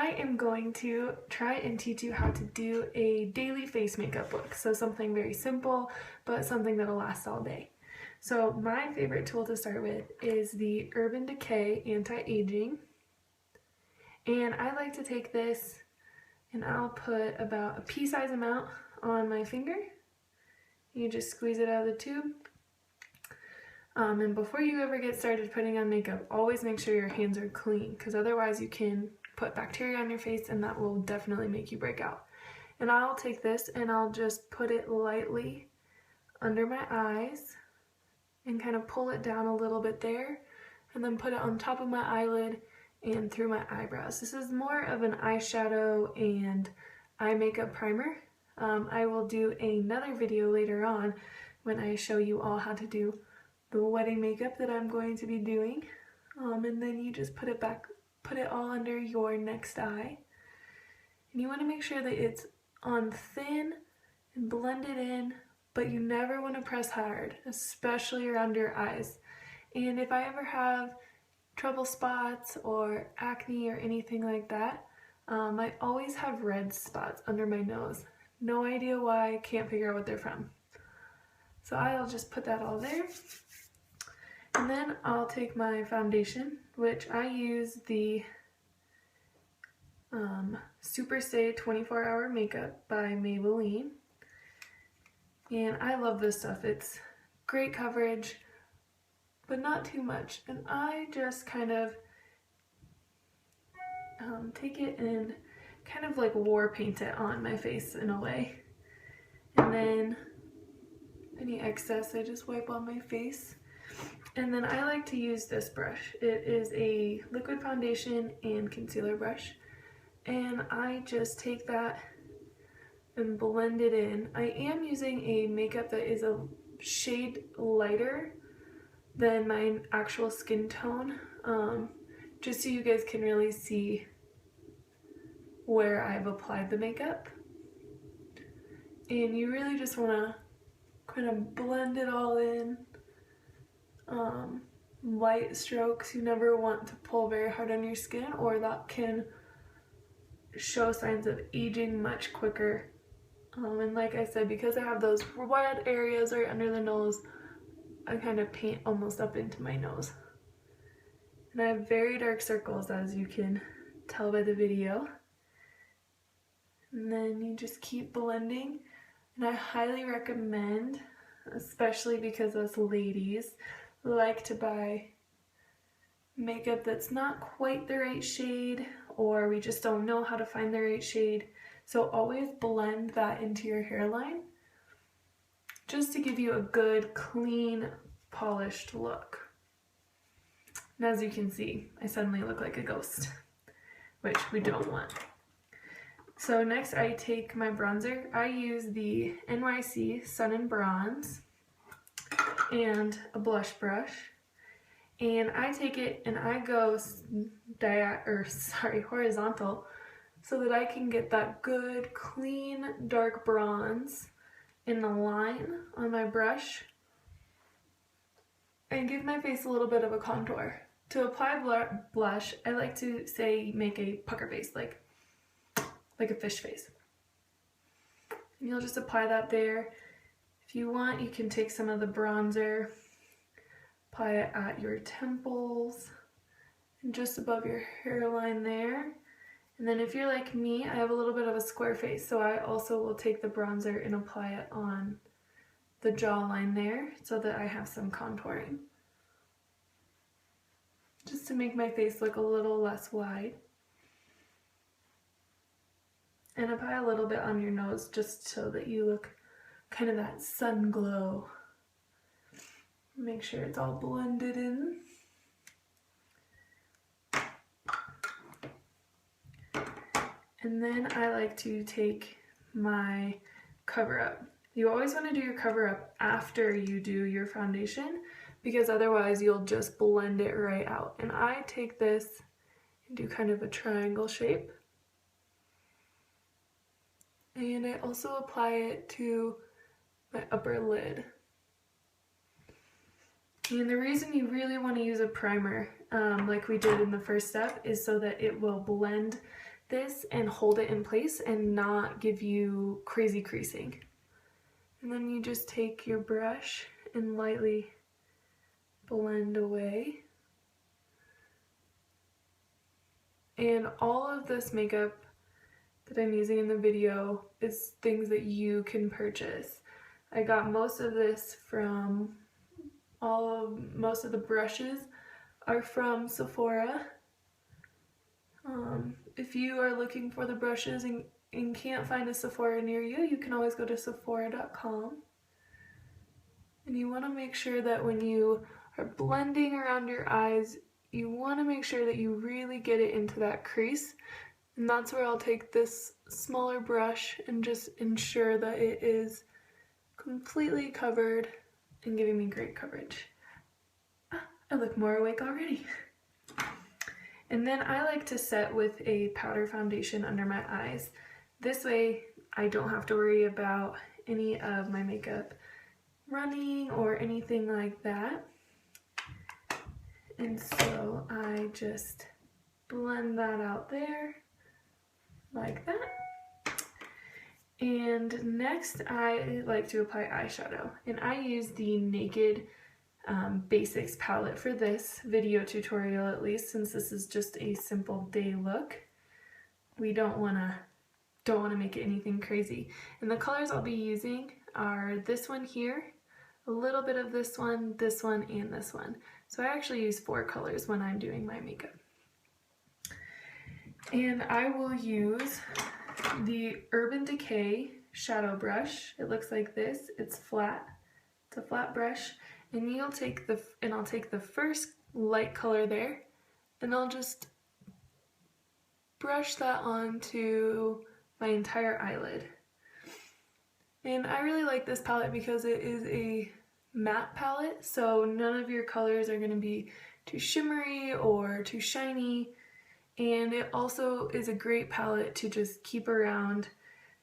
I am going to try and teach you how to do a daily face makeup look. So something very simple, but something that'll last all day. So my favorite tool to start with is the Urban Decay Anti-Aging. And I like to take this and I'll put about a pea-size amount on my finger. You just squeeze it out of the tube. And before you ever get started putting on makeup, always make sure your hands are clean, because otherwise you can put bacteria on your face and that will definitely make you break out. And I'll take this and I'll just put it lightly under my eyes and kind of pull it down a little bit there, and then put it on top of my eyelid and through my eyebrows. This is more of an eyeshadow and eye makeup primer. I will do another video later on when I show you all how to do the wedding makeup that I'm going to be doing. And then you just put it all under your next eye. And you want to make sure that it's on thin and blend it in, but you never want to press hard, especially around your eyes. And if I ever have trouble spots or acne or anything like that, I always have red spots under my nose. No idea why, can't figure out what they're from. So I'll just put that all there. And then I'll take my foundation, which I use the Super Stay 24-Hour Makeup by Maybelline. And I love this stuff. It's great coverage, but not too much. And I just kind of take it and kind of like war paint it on my face in a way. And then any excess I just wipe on my face. And then I like to use this brush. It is a liquid foundation and concealer brush. And I just take that and blend it in. I am using a makeup that is a shade lighter than my actual skin tone, just so you guys can really see where I've applied the makeup. And you really just want to kind of blend it all in. Light strokes. You never want to pull very hard on your skin, or that can show signs of aging much quicker. And like I said, because I have those red areas right under the nose, I kind of paint almost up into my nose. And I have very dark circles, as you can tell by the video. And then you just keep blending. And I highly recommend, especially because us ladies like to buy makeup that's not quite the right shade, or we just don't know how to find the right shade. So always blend that into your hairline, just to give you a good, clean, polished look. And as you can see, I suddenly look like a ghost, which we don't want. So next I take my bronzer. I use the NYC Sun and Bronze and a blush brush. And I take it and I go horizontal, so that I can get that good, clean, dark bronze in the line on my brush and give my face a little bit of a contour. To apply blush, I like to say make a pucker face, like a fish face. And you'll just apply that there. If you want, you can take some of the bronzer, apply it at your temples and just above your hairline there. And then if you're like me, I have a little bit of a square face, so I also will take the bronzer and apply it on the jawline there so that I have some contouring, just to make my face look a little less wide. And apply a little bit on your nose just so that you look kind of that sun glow. Make sure it's all blended in. And then I like to take my cover up. You always want to do your cover up after you do your foundation, because otherwise you'll just blend it right out. And I take this and do kind of a triangle shape. And I also apply it to my upper lid. And the reason you really want to use a primer, like we did in the first step, is so that it will blend this and hold it in place and not give you crazy creasing. And then you just take your brush and lightly blend away. And all of this makeup that I'm using in the video is things that you can purchase. I got most of this from most of the brushes are from Sephora. If you are looking for the brushes and can't find a Sephora near you, you can always go to Sephora.com. And you want to make sure that when you are blending around your eyes, you want to make sure that you really get it into that crease. And that's where I'll take this smaller brush and just ensure that it is completely covered and giving me great coverage. I look more awake already. And then I like to set with a powder foundation under my eyes. This way I don't have to worry about any of my makeup running or anything like that. And so I just blend that out there like that. And next I like to apply eyeshadow, and I use the Naked Basics palette for this video tutorial, at least, since this is just a simple day look. We don't want to make it anything crazy. And the colors I'll be using are this one here, a little bit of this one, and this one. So I actually use 4 colors when I'm doing my makeup. And I will use the Urban Decay shadow brush. It looks like this. It's flat. It's a flat brush. And I'll take the first light color there, and I'll just brush that onto my entire eyelid. And I really like this palette because it is a matte palette, so none of your colors are going to be too shimmery or too shiny. And it also is a great palette to just keep around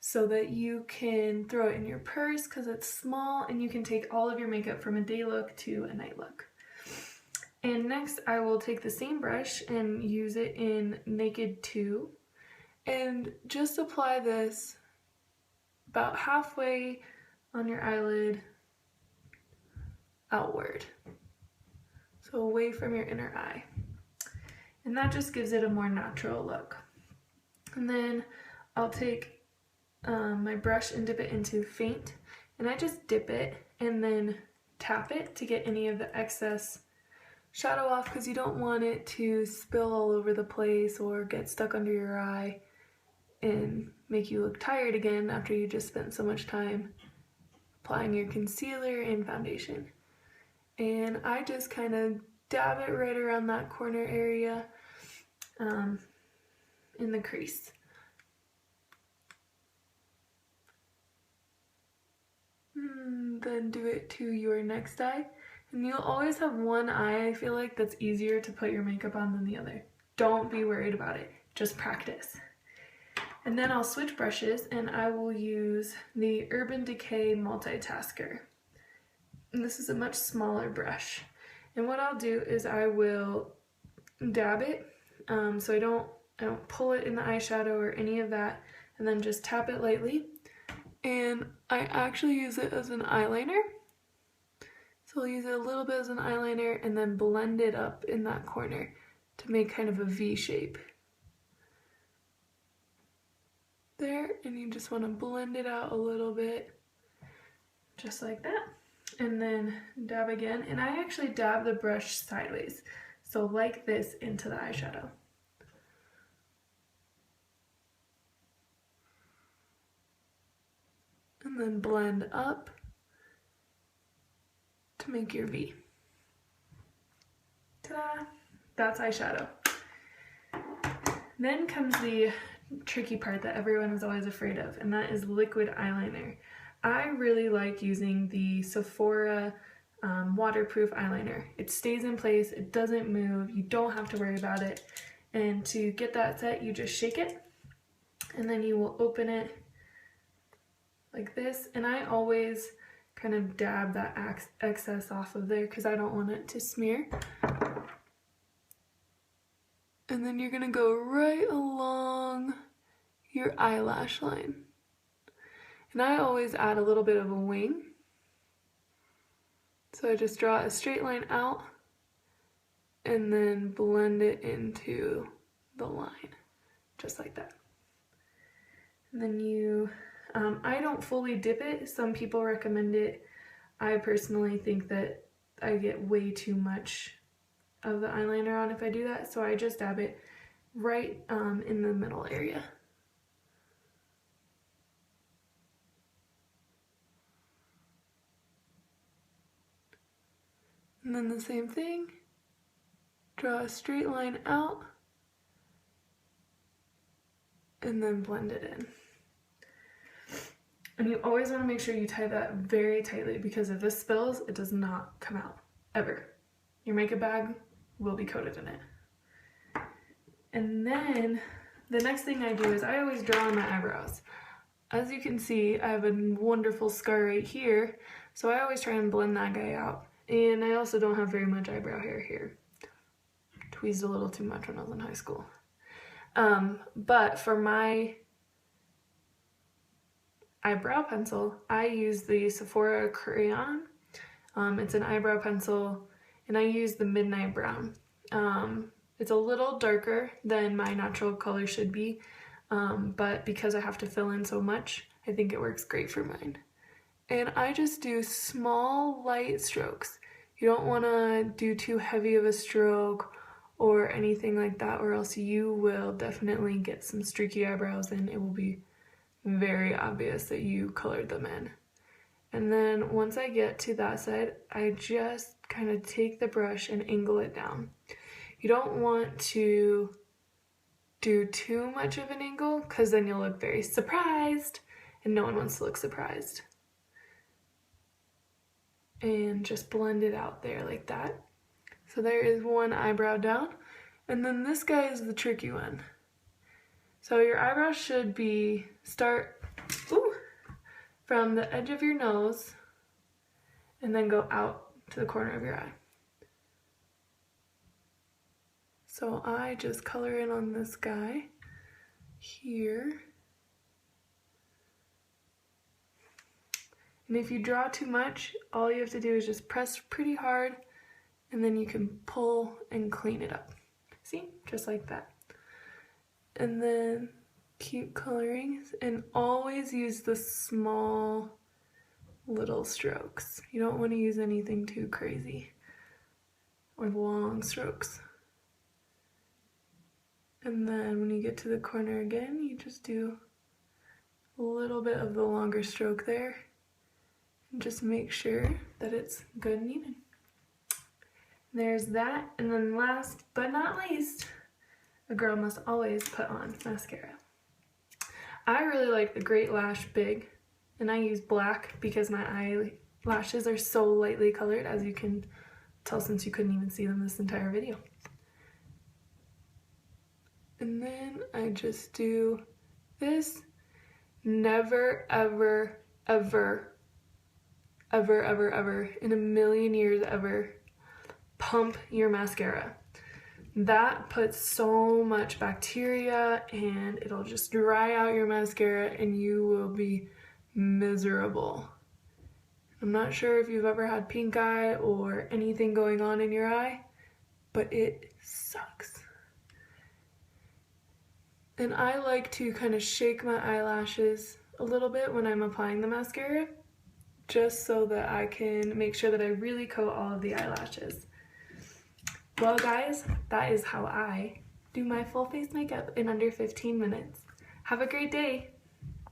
so that you can throw it in your purse because it's small, and you can take all of your makeup from a day look to a night look. And next I will take the same brush and use it in Naked 2 and just apply this about halfway on your eyelid outward, so away from your inner eye. And that just gives it a more natural look. And then I'll take my brush and dip it into Faint, and I just dip it and then tap it to get any of the excess shadow off, because you don't want it to spill all over the place or get stuck under your eye and make you look tired again after you just spent so much time applying your concealer and foundation. And I just kind of dab it right around that corner area in the crease. Then do it to your next eye. And you'll always have one eye, I feel like, that's easier to put your makeup on than the other. Don't be worried about it, just practice. And then I'll switch brushes, and I will use the Urban Decay Multitasker. And this is a much smaller brush. And what I'll do is I will dab it, so I don't pull it in the eyeshadow or any of that, and then just tap it lightly. And I actually use it as an eyeliner. So I'll use it a little bit as an eyeliner and then blend it up in that corner to make kind of a V shape. There, and you just want to blend it out a little bit, just like that. And then dab again, and I actually dab the brush sideways, so like this into the eyeshadow. And then blend up to make your V. Ta-da! That's eyeshadow. Then comes the tricky part that everyone is always afraid of, and that is liquid eyeliner. I really like using the Sephora waterproof eyeliner. It stays in place, it doesn't move, you don't have to worry about it. And to get that set, you just shake it, and then you will open it like this. And I always kind of dab that excess off of there because I don't want it to smear. And then you're gonna go right along your eyelash line. And I always add a little bit of a wing. So I just draw a straight line out and then blend it into the line, just like that. And then you, I don't fully dip it. Some people recommend it. I personally think that I get way too much of the eyeliner on if I do that, so I just dab it right in the middle area. And then the same thing, draw a straight line out and then blend it in. And you always want to make sure you tie that very tightly, because if this spills, it does not come out, ever. Your makeup bag will be coated in it. And then the next thing I do is I always draw on my eyebrows. As you can see, I have a wonderful scar right here, so I always try and blend that guy out. And I also don't have very much eyebrow hair here. Tweezed a little too much when I was in high school. But for my eyebrow pencil, I use the Sephora crayon. It's an eyebrow pencil, and I use the Midnight Brown. It's a little darker than my natural color should be, but because I have to fill in so much, I think it works great for mine. And I just do small, light strokes. You don't want to do too heavy of a stroke or anything like that, or else you will definitely get some streaky eyebrows and it will be very obvious that you colored them in. And then once I get to that side, I just kind of take the brush and angle it down. You don't want to do too much of an angle, because then you'll look very surprised, and no one wants to look surprised. And just blend it out there like that. So there is one eyebrow down, and then this guy is the tricky one. So your eyebrow should start from the edge of your nose and then go out to the corner of your eye. So I just color in on this guy here. And if you draw too much, all you have to do is just press pretty hard, and then you can pull and clean it up. See? Just like that. And then keep coloring, and always use the small little strokes. You don't want to use anything too crazy or long strokes. And then when you get to the corner again, you just do a little bit of the longer stroke there. And just make sure that it's good and even. There's that. And then last but not least, a girl must always put on mascara. I really like the Great Lash Big, and I use black because my eyelashes are so lightly colored, as you can tell since you couldn't even see them this entire video. And then I just do this. Never, ever, ever, ever, ever, ever, in a million years ever, pump your mascara. That puts so much bacteria, and it'll just dry out your mascara and you will be miserable. I'm not sure if you've ever had pink eye or anything going on in your eye, but it sucks. And I like to kind of shake my eyelashes a little bit when I'm applying the mascara, just so that I can make sure that I really coat all of the eyelashes. Well guys, that is how I do my full face makeup in under 15 minutes. Have a great day!